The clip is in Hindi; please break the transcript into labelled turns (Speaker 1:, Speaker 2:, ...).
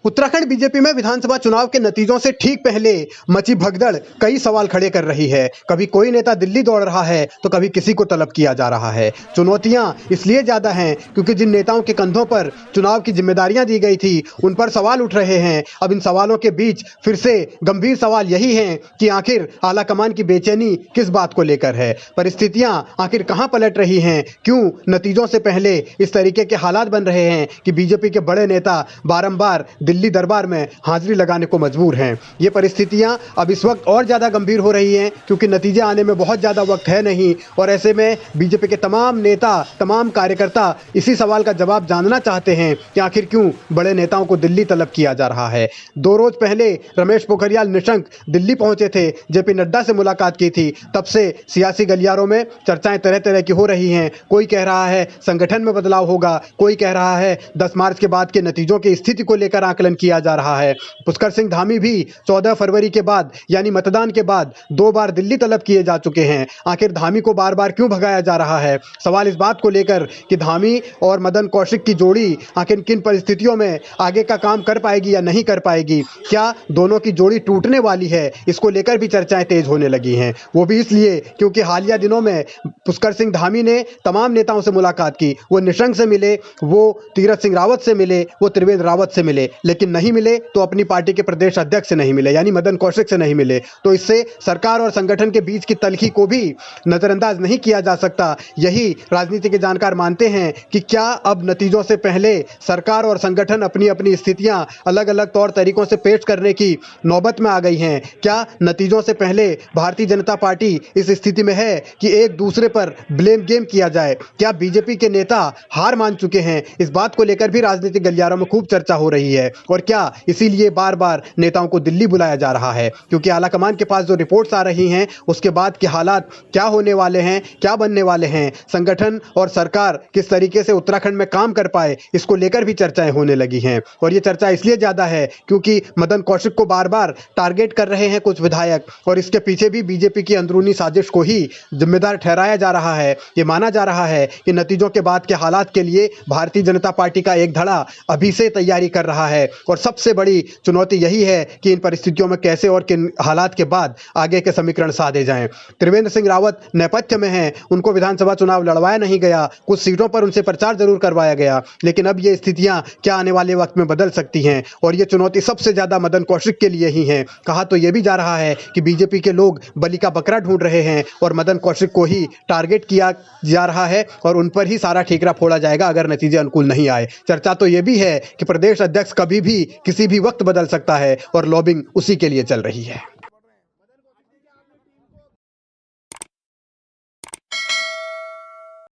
Speaker 1: उत्तराखंड बीजेपी में विधानसभा चुनाव के नतीजों से ठीक पहले मची भगदड़ कई सवाल खड़े कर रही है। कभी कोई नेता दिल्ली दौड़ रहा है तो कभी किसी को तलब किया जा रहा है। चुनौतियां इसलिए ज्यादा हैं क्योंकि जिन नेताओं के कंधों पर चुनाव की जिम्मेदारियां दी गई थी उन पर सवाल उठ रहे हैं। अब इन सवालों के बीच फिर से गंभीर सवाल यही है कि आखिर आलाकमान की बेचैनी किस बात को लेकर है। परिस्थितियां आखिर कहां पलट रही हैं, क्यों नतीजों से पहले इस तरीके के हालात बन रहे हैं कि बीजेपी के बड़े नेता बारंबार दिल्ली दरबार में हाजिरी लगाने को मजबूर हैं। ये परिस्थितियां अब इस वक्त और ज़्यादा गंभीर हो रही हैं क्योंकि नतीजे आने में बहुत ज़्यादा वक्त है नहीं, और ऐसे में बीजेपी के तमाम नेता, तमाम कार्यकर्ता इसी सवाल का जवाब जानना चाहते हैं कि आखिर क्यों बड़े नेताओं को दिल्ली तलब किया जा रहा है। 2 रोज पहले रमेश पोखरियाल निशंक दिल्ली पहुंचे थे, जेपी नड्डा से मुलाकात की थी। तब से सियासी गलियारों में चर्चाएं तरह तरह की हो रही हैं। कोई कह रहा है संगठन में बदलाव होगा, कोई कह रहा है 10 मार्च के बाद के नतीजों की स्थिति को लेकर आकलन किया जा रहा है। पुष्कर सिंह धामी भी 14 फरवरी के बाद यानी मतदान के बाद 2 बार दिल्ली तलब किए जा चुके हैं। आखिर धामी को बार बार क्यों भगाया जा रहा है? सवाल इस बात को लेकर कि धामी और मदन कौशिक की जोड़ी आखिर किन परिस्थितियों में आगे का काम कर पाएगी या नहीं कर पाएगी, क्या दोनों की जोड़ी टूटने वाली है, इसको लेकर भी चर्चाएं तेज होने लगी हैं। वो भी इसलिए क्योंकि हालिया दिनों में पुष्कर सिंह धामी ने तमाम नेताओं से मुलाकात की। वो निशंक से मिले, वो तीरथ सिंह रावत से मिले, वो त्रिवेंद्र रावत से मिले, लेकिन नहीं मिले तो अपनी पार्टी के प्रदेश अध्यक्ष से नहीं मिले यानी मदन कौशिक से नहीं मिले। तो इससे सरकार और संगठन के बीच की तल्खी को भी नजरअंदाज नहीं किया जा सकता। यही राजनीति के जानकार मानते हैं कि क्या अब नतीजों से पहले सरकार और संगठन अपनी अपनी स्थितियां अलग अलग तौर तरीकों से पेश करने की नौबत में आ गई हैं। क्या नतीजों से पहले भारतीय जनता पार्टी इस स्थिति में है कि एक दूसरे पर ब्लेम गेम किया जाए? क्या बीजेपी के नेता हार मान चुके हैं? इस बात को लेकर भी राजनीतिक गलियारों में खूब चर्चा हो रही है। और क्या इसीलिए बार बार नेताओं को दिल्ली बुलाया जा रहा है? क्योंकि आलाकमान के पास जो रिपोर्ट्स आ रही हैं उसके बाद के हालात क्या होने वाले हैं, क्या बनने वाले हैं, संगठन और सरकार किस तरीके से उत्तराखंड में काम कर पाए, इसको लेकर भी चर्चाएं होने लगी हैं। और ये चर्चा इसलिए ज्यादा है क्योंकि मदन कौशिक को बार बार टारगेट कर रहे हैं कुछ विधायक, और इसके पीछे भी बीजेपी की अंदरूनी साजिश को ही जिम्मेदार ठहराया जा रहा है। ये माना जा रहा है कि नतीजों के बाद के हालात के लिए भारतीय जनता पार्टी का एक धड़ा अभी से तैयारी कर रहा है, और सबसे बड़ी चुनौती यही है कि इन परिस्थितियों में कैसे और किन हालात के बाद आगे के समीकरण साधे जाएं। त्रिवेंद्र सिंह रावत नेपथ्य में हैं, उनको विधानसभा चुनाव लड़वाया नहीं गया, कुछ सीटों पर उनसे प्रचार जरूर करवाया गया, लेकिन अब ये स्थितियां क्या आने वाले वक्त में बदल सकती हैं, और ये चुनौती सबसे ज्यादा मदन कौशिक के लिए ही है। कहा तो यह भी जा रहा है कि बीजेपी के लोग बलि का बकरा ढूंढ रहे हैं और मदन कौशिक को ही टारगेट किया जा रहा है और उन पर ही सारा ठीकरा फोड़ा जाएगा अगर नतीजे अनुकूल नहीं आए। चर्चा तो यह भी है कि प्रदेश अध्यक्ष कभी भी किसी भी वक्त बदल सकता है और लॉबिंग उसी के लिए चल रही है।